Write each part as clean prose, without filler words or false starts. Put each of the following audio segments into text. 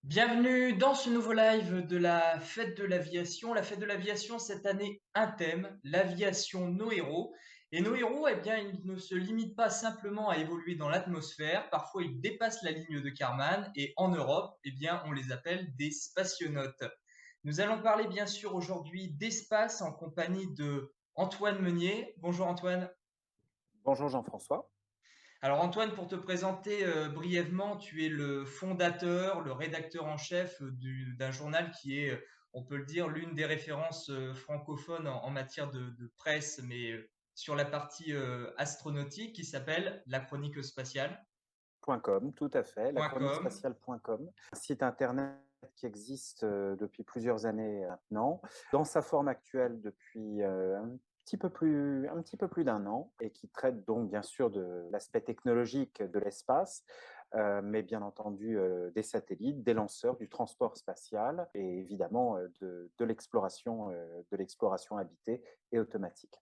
Bienvenue dans ce nouveau live de la Fête de l'Aviation. La Fête de l'Aviation, cette année, un thème, l'aviation, nos héros. Et nos héros, eh bien, ils ne se limitent pas simplement à évoluer dans l'atmosphère. Parfois, ils dépassent la ligne de Kármán. Et en Europe, eh bien, on les appelle des spationautes. Nous allons parler, bien sûr, aujourd'hui d'espace en compagnie de Antoine Meunier. Bonjour Antoine. Bonjour Jean-François. Alors Antoine, pour te présenter brièvement, tu es le fondateur, le rédacteur en chef d'un journal qui est, on peut le dire, l'une des références francophones en matière de presse, mais sur la partie astronautique, qui s'appelle La Chronique Spatiale. .com, tout à fait, la chronique .com. spatiale.com, un site internet qui existe depuis plusieurs années maintenant, dans sa forme actuelle depuis un petit peu plus d'un an, et qui traite donc bien sûr de l'aspect technologique de l'espace, mais bien entendu des satellites, des lanceurs, du transport spatial et évidemment de l'exploration habitée et automatique.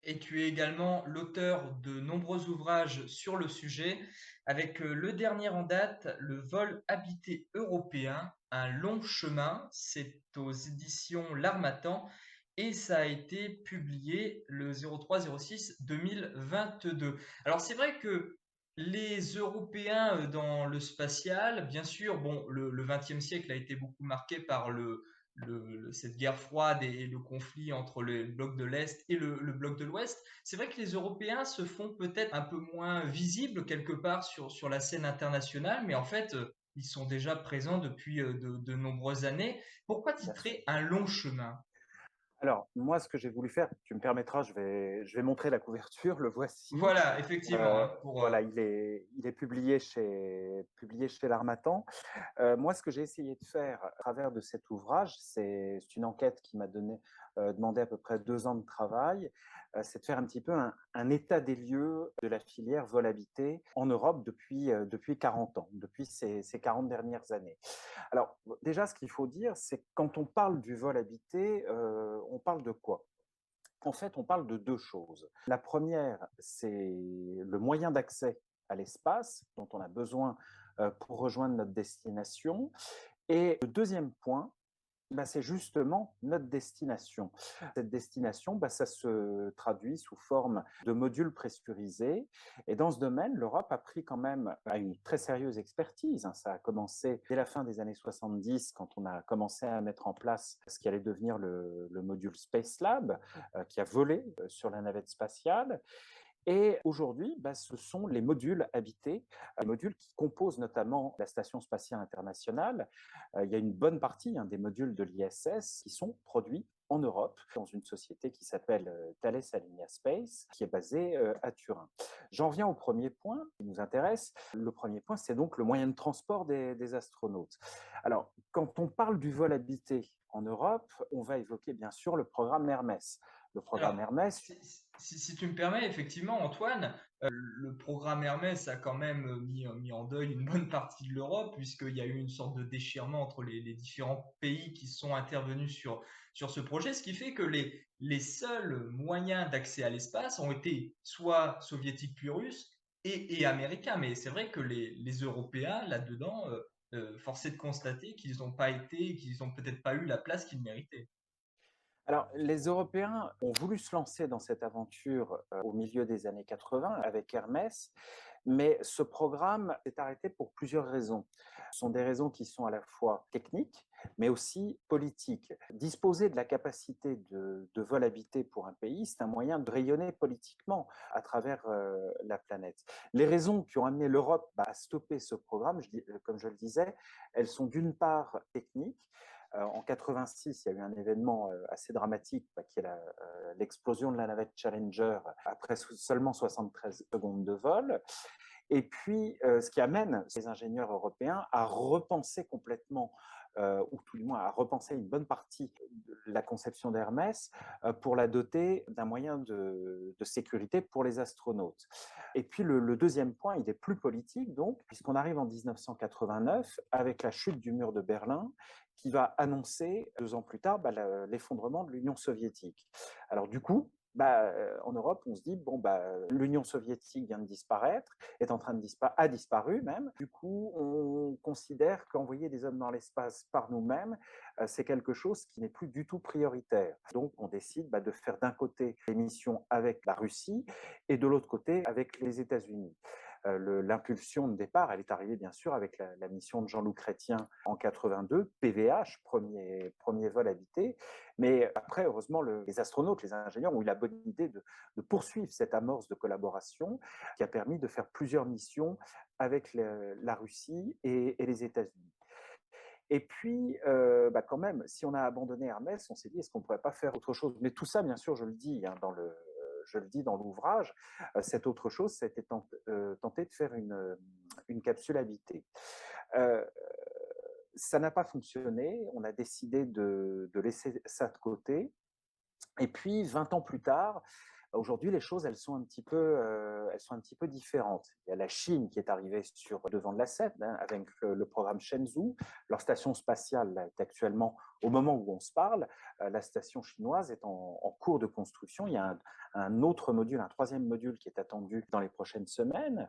Et tu es également l'auteur de nombreux ouvrages sur le sujet, avec le dernier en date, Le vol habité européen, un long chemin. C'est aux éditions L'Harmattan et ça a été publié le 03-06 2022. Alors c'est vrai que les Européens dans le spatial, bien sûr, bon, le XXe siècle a été beaucoup marqué par cette guerre froide et le conflit entre le bloc de l'Est et le bloc de l'Ouest. C'est vrai que les Européens se font peut-être un peu moins visibles quelque part sur la scène internationale, mais en fait, ils sont déjà présents depuis de nombreuses années. Pourquoi Tout à fait. titrer un long chemin? Alors, moi, ce que j'ai voulu faire, tu me permettras, je vais montrer la couverture, le voici. Voilà, effectivement, hein, Voilà, il est publié chez l'Harmattan. Moi, ce que j'ai essayé de faire à travers de cet ouvrage, c'est une enquête qui m'a demandé à peu près 2 ans de travail, c'est de faire un petit peu un état des lieux de la filière vol habité en Europe depuis 40 ans, depuis ces 40 dernières années. Alors, déjà, ce qu'il faut dire, c'est que quand on parle du vol habité, on parle de quoi? En fait, on parle de deux choses. La première, c'est le moyen d'accès à l'espace dont on a besoin pour rejoindre notre destination. Et le deuxième point, bah, c'est justement notre destination. Cette destination, bah, ça se traduit sous forme de modules pressurisés. Et dans ce domaine, l'Europe a pris quand même à une très sérieuse expertise. Ça a commencé dès la fin des années 70, quand on a commencé à mettre en place ce qui allait devenir le module Space Lab, qui a volé sur la navette spatiale. Et aujourd'hui, bah, ce sont les modules habités, les modules qui composent notamment la Station spatiale internationale. Il y a une bonne partie des modules de l'ISS qui sont produits en Europe, dans une société qui s'appelle Thales Alenia Space, qui est basée à Turin. J'en viens au premier point qui nous intéresse. Le premier point, c'est donc le moyen de transport des astronautes. Alors, quand on parle du vol habité en Europe, on va évoquer bien sûr le programme Hermès. Le programme Alors, Hermès, si tu me permets, effectivement, Antoine, le programme Hermès a quand même mis en deuil une bonne partie de l'Europe, puisqu'il y a eu une sorte de déchirement entre les différents pays qui sont intervenus sur ce projet, ce qui fait que les seuls moyens d'accès à l'espace ont été soit soviétiques puis russes et américains. Mais c'est vrai que les Européens, là-dedans, force est de constater qu'ils n'ont pas été, qu'ils n'ont peut-être pas eu la place qu'ils méritaient. alors, les Européens ont voulu se lancer dans cette aventure au milieu des années 80 avec Hermès, mais ce programme s'est arrêté pour plusieurs raisons. Ce sont des raisons qui sont à la fois techniques, mais aussi politiques. Disposer de la capacité de vol habité pour un pays, c'est un moyen de rayonner politiquement à travers la planète. Les raisons qui ont amené l'Europe à stopper ce programme, comme je le disais, elles sont d'une part techniques. En 86, il y a eu un événement assez dramatique qui est l'explosion de la navette Challenger après seulement 73 secondes de vol. Et puis, ce qui amène les ingénieurs européens à repenser complètement, ou tout du moins à repenser une bonne partie de la conception d'Hermès pour la doter d'un moyen de sécurité pour les astronautes. Et puis, le deuxième point, il est plus politique, donc, puisqu'on arrive en 1989 avec la chute du mur de Berlin, qui va annoncer 2 ans plus tard l'effondrement de l'Union soviétique. Alors du coup, En Europe, on se dit, bon, l'Union soviétique vient de disparaître, est en train de a disparu même. Du coup, on considère qu'envoyer des hommes dans l'espace par nous-mêmes, c'est quelque chose qui n'est plus du tout prioritaire. Donc, on décide de faire d'un côté des missions avec la Russie et de l'autre côté avec les États-Unis. L'impulsion de départ, elle est arrivée bien sûr avec la mission de Jean-Loup Chrétien en 82, PVH, premier vol habité. Mais après, heureusement, les astronautes, les ingénieurs ont eu la bonne idée de poursuivre cette amorce de collaboration qui a permis de faire plusieurs missions avec la Russie et les États-Unis. Et puis, quand même, si on a abandonné Hermès, on s'est dit, est-ce qu'on ne pourrait pas faire autre chose? Mais tout ça, bien sûr, je le dis dans l'ouvrage, cette autre chose, ça a été tenter de faire une capsule habitée. Ça n'a pas fonctionné, on a décidé de laisser ça de côté. Et puis, 20 ans plus tard, aujourd'hui, les choses, elles sont un petit peu différentes. Il y a la Chine qui est arrivée sur le devant de la scène avec le programme Shenzhou. Leur station spatiale est actuellement, au moment où on se parle, la station chinoise est en cours de construction. Il y a un autre module, un troisième module qui est attendu dans les prochaines semaines.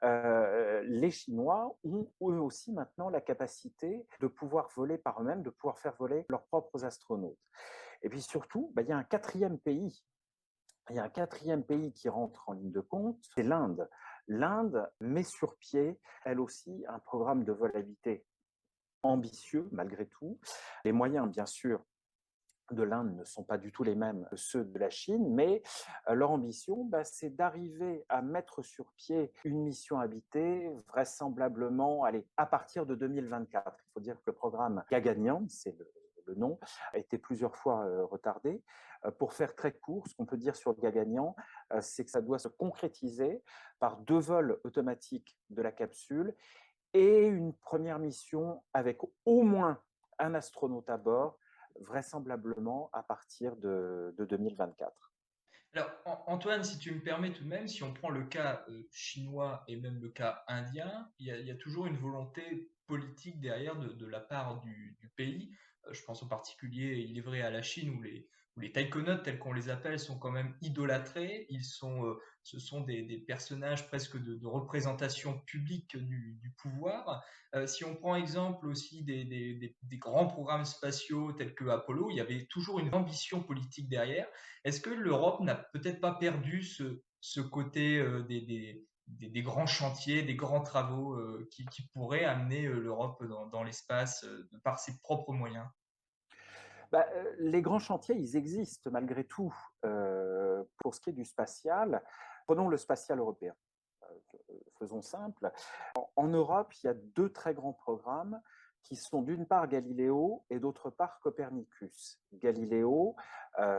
Les Chinois ont eux aussi maintenant la capacité de pouvoir voler par eux-mêmes, de pouvoir faire voler leurs propres astronautes. Et puis surtout, il y a un quatrième pays. Il y a un quatrième pays qui rentre en ligne de compte, c'est l'Inde. L'Inde met sur pied, elle aussi, un programme de vol habité ambitieux, malgré tout. Les moyens, bien sûr, de l'Inde ne sont pas du tout les mêmes que ceux de la Chine, mais leur ambition, c'est d'arriver à mettre sur pied une mission habitée vraisemblablement à partir de 2024. Il faut dire que le programme Gaganyaan, c'est le nom, a été plusieurs fois retardé. Pour faire très court, ce qu'on peut dire sur Gaganyaan, c'est que ça doit se concrétiser par 2 vols automatiques de la capsule et une première mission avec au moins un astronaute à bord, vraisemblablement à partir de 2024. Alors, Antoine, si tu me permets tout de même, si on prend le cas chinois et même le cas indien, il y a toujours une volonté politique derrière de la part du pays. Je pense en particulier, il est vrai, à la Chine où les taïkonautes, tels qu'on les appelle, sont quand même idolâtrés. Ce sont des personnages presque de représentation publique du pouvoir. Si on prend exemple aussi des grands programmes spatiaux tels que Apollo, il y avait toujours une ambition politique derrière. Est-ce que l'Europe n'a peut-être pas perdu ce côté des grands chantiers, des grands travaux qui pourraient amener l'Europe dans l'espace par ses propres moyens? Les grands chantiers, ils existent malgré tout. Pour ce qui est du spatial, prenons le spatial européen. Faisons simple. En Europe, il y a 2 très grands programmes qui sont d'une part Galileo et d'autre part Copernicus. Galileo,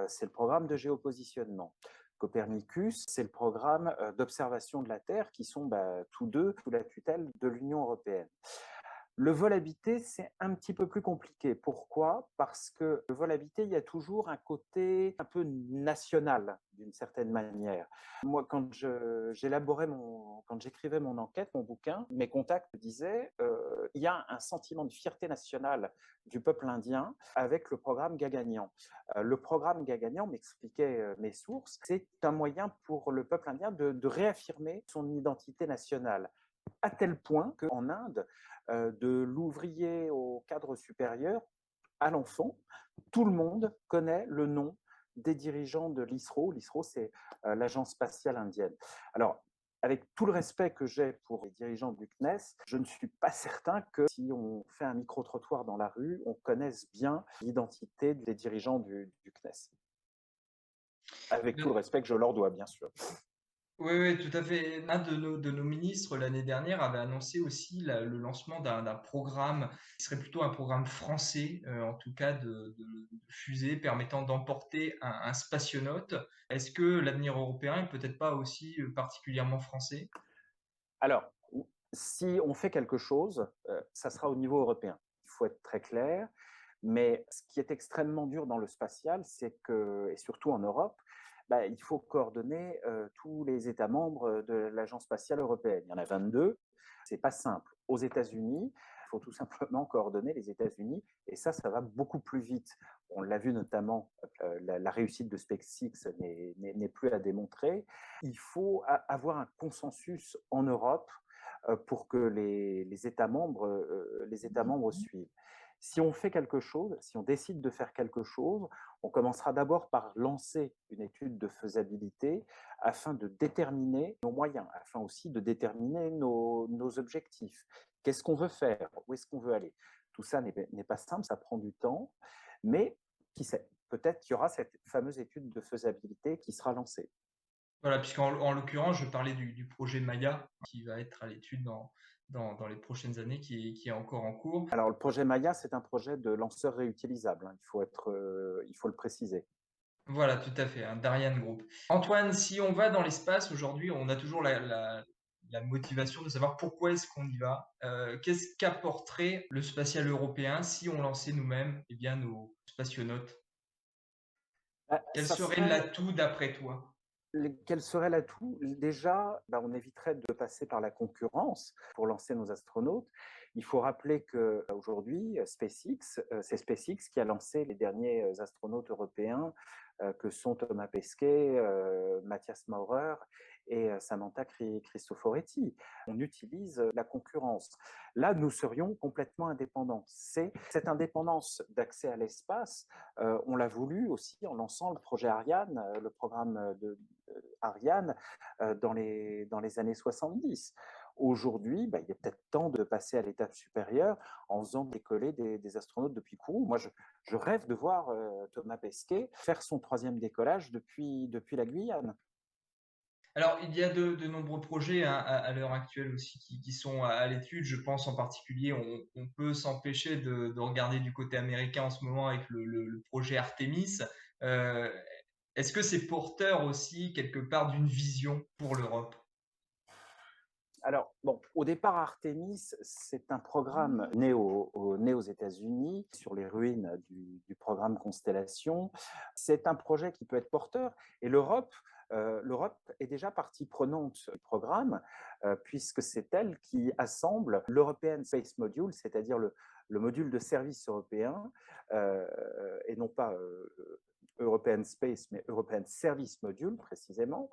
c'est le programme de géopositionnement. Copernicus, c'est le programme d'observation de la Terre qui sont tous deux sous la tutelle de l'Union européenne. Le vol habité, c'est un petit peu plus compliqué. Pourquoi? Parce que le vol habité, il y a toujours un côté un peu national, d'une certaine manière. Moi, quand j'écrivais mon enquête, mon bouquin, mes contacts me disaient il y a un sentiment de fierté nationale du peuple indien avec le programme Gaganyaan. Le programme Gaganyaan, m'expliquaient mes sources, c'est un moyen pour le peuple indien de réaffirmer son identité nationale à tel point qu'en Inde, de l'ouvrier au cadre supérieur à l'enfant, tout le monde connaît le nom des dirigeants de l'ISRO. L'ISRO, c'est l'agence spatiale indienne. Alors, avec tout le respect que j'ai pour les dirigeants du CNES, je ne suis pas certain que si on fait un micro-trottoir dans la rue, on connaisse bien l'identité des dirigeants du CNES. Avec tout le respect que je leur dois, bien sûr. Oui, oui, tout à fait. Un de nos ministres l'année dernière avait annoncé aussi le lancement d'un programme qui serait plutôt un programme français, en tout cas de fusée permettant d'emporter un spationaute. Est-ce que l'avenir européen est peut-être pas aussi particulièrement français? Alors, si on fait quelque chose, ça sera au niveau européen. Il faut être très clair. Mais ce qui est extrêmement dur dans le spatial, c'est que, et surtout en Europe, il faut coordonner tous les États membres de l'Agence spatiale européenne. Il y en a 22. C'est pas simple. Aux États-Unis, il faut tout simplement coordonner les États-Unis et ça va beaucoup plus vite. On l'a vu notamment, la réussite de SpaceX n'est plus à démontrer. Il faut avoir un consensus en Europe pour que les États membres suivent. Si on fait quelque chose, si on décide de faire quelque chose, on commencera d'abord par lancer une étude de faisabilité afin de déterminer nos moyens, afin aussi de déterminer nos objectifs. Qu'est-ce qu'on veut faire? Où est-ce qu'on veut aller? Tout ça n'est pas simple, ça prend du temps, mais qui sait? Peut-être qu'il y aura cette fameuse étude de faisabilité qui sera lancée. Voilà, puisqu'en l'occurrence, je parlais du projet Maya qui va être à l'étude dans les prochaines années, qui est encore en cours. Alors, le projet Maya, c'est un projet de lanceur réutilisable, hein, il faut le préciser. Voilà, tout à fait, un d'Ariane Group. Antoine, si on va dans l'espace aujourd'hui, on a toujours la motivation de savoir pourquoi est-ce qu'on y va. Qu'est-ce qu'apporterait le spatial européen si on lançait nous-mêmes nos spationautes? Quel Ça serait serait l'atout d'après toi? Quel serait l'atout? Déjà, on éviterait de passer par la concurrence pour lancer nos astronautes. Il faut rappeler qu'aujourd'hui, SpaceX, c'est SpaceX qui a lancé les derniers astronautes européens que sont Thomas Pesquet, Mathias Maurer et Samantha Cristoforetti. On utilise la concurrence. Là, nous serions complètement indépendants. Cette indépendance d'accès à l'espace, on l'a voulu aussi en lançant le projet Ariane, le programme de Ariane dans les années 70. Aujourd'hui, il est peut-être temps de passer à l'étape supérieure en faisant décoller des astronautes depuis Kourou. Moi, je rêve de voir Thomas Pesquet faire son 3e décollage depuis la Guyane. Alors, il y a de nombreux projets hein, à l'heure actuelle aussi qui sont à l'étude. Je pense en particulier, on peut s'empêcher de regarder du côté américain en ce moment avec le projet Artemis. Euh, Est-ce que c'est porteur aussi quelque part d'une vision pour l'Europe? Alors, bon, au départ, Artemis, c'est un programme né aux États-Unis sur les ruines du programme Constellation. C'est un projet qui peut être porteur et l'Europe est déjà partie prenante du programme puisque c'est elle qui assemble l'European Space Module, c'est-à-dire le module de service européen et non pas European Space, mais European Service Module précisément.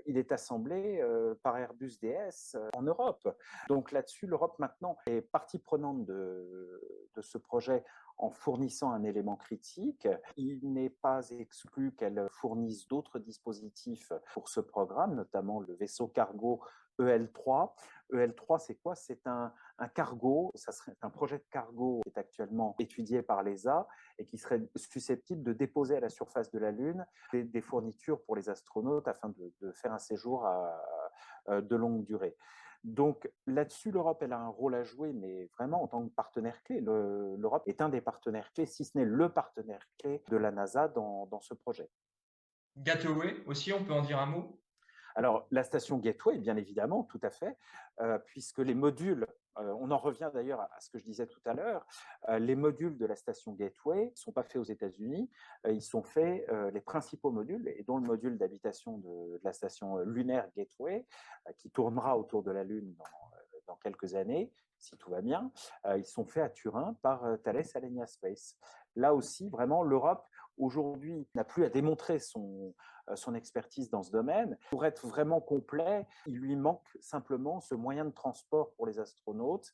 Il est assemblé par Airbus DS en Europe. Donc là-dessus, l'Europe maintenant est partie prenante de ce projet en fournissant un élément critique. Il n'est pas exclu qu'elle fournisse d'autres dispositifs pour ce programme, notamment le vaisseau cargo EL3. EL3, c'est quoi? C'est un cargo, ça serait un projet de cargo qui est actuellement étudié par l'ESA et qui serait susceptible de déposer à la surface de la Lune des fournitures pour les astronautes afin de faire un séjour de longue durée. Donc là-dessus, l'Europe, elle a un rôle à jouer, mais vraiment en tant que partenaire clé. L'Europe est un des partenaires clés, si ce n'est le partenaire clé de la NASA dans ce projet. Gateway aussi, on peut en dire un mot? Alors, la station Gateway, bien évidemment, tout à fait, puisque les modules, on en revient d'ailleurs à ce que je disais tout à l'heure, les modules de la station Gateway ne sont pas faits aux États-Unis, ils sont faits, les principaux modules, et dont le module d'habitation de la station lunaire Gateway, qui tournera autour de la Lune dans quelques années, si tout va bien, ils sont faits à Turin par Thales Alenia Space. Là aussi, vraiment, l'Europe, aujourd'hui, n'a plus à démontrer son expertise dans ce domaine. Pour être vraiment complet, il lui manque simplement ce moyen de transport pour les astronautes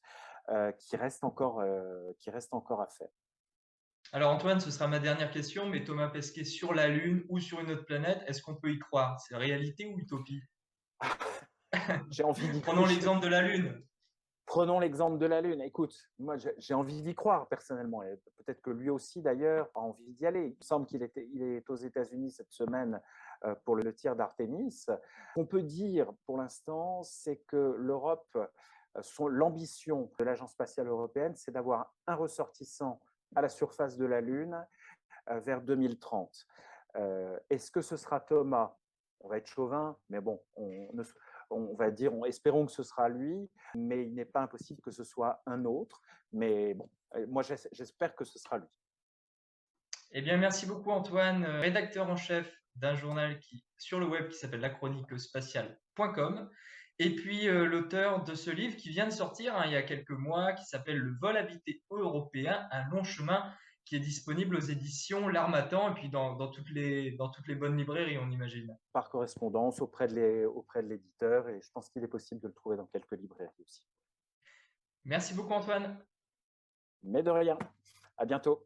qui reste encore à faire. Alors Antoine, ce sera ma dernière question, mais Thomas Pesquet sur la Lune ou sur une autre planète, est-ce qu'on peut y croire? C'est réalité ou utopie? J'ai envie d'y Prenons l'exemple de la Lune. Prenons l'exemple de la Lune. Écoute, moi, j'ai envie d'y croire personnellement. Et peut-être que lui aussi, d'ailleurs, a envie d'y aller. Il me semble qu'il est aux États-Unis cette semaine pour le tir d'Artemis. Ce qu'on peut dire pour l'instant, c'est que l'Europe, l'ambition de l'Agence spatiale européenne, c'est d'avoir un ressortissant à la surface de la Lune vers 2030. Est-ce que ce sera Thomas? On va être chauvin, mais bon, on va dire, espérons que ce sera lui, mais il n'est pas impossible que ce soit un autre. Mais bon, moi j'espère que ce sera lui. Eh bien, merci beaucoup Antoine, rédacteur en chef d'un journal sur le web qui s'appelle lachroniquespatiale.com. Et puis l'auteur de ce livre qui vient de sortir il y a quelques mois, qui s'appelle Le vol habité européen, un long chemin, qui est disponible aux éditions L'Harmattan et puis dans toutes les bonnes librairies, on imagine. Par correspondance auprès de l'éditeur, et je pense qu'il est possible de le trouver dans quelques librairies aussi. Merci beaucoup Antoine. Mais de rien. À bientôt.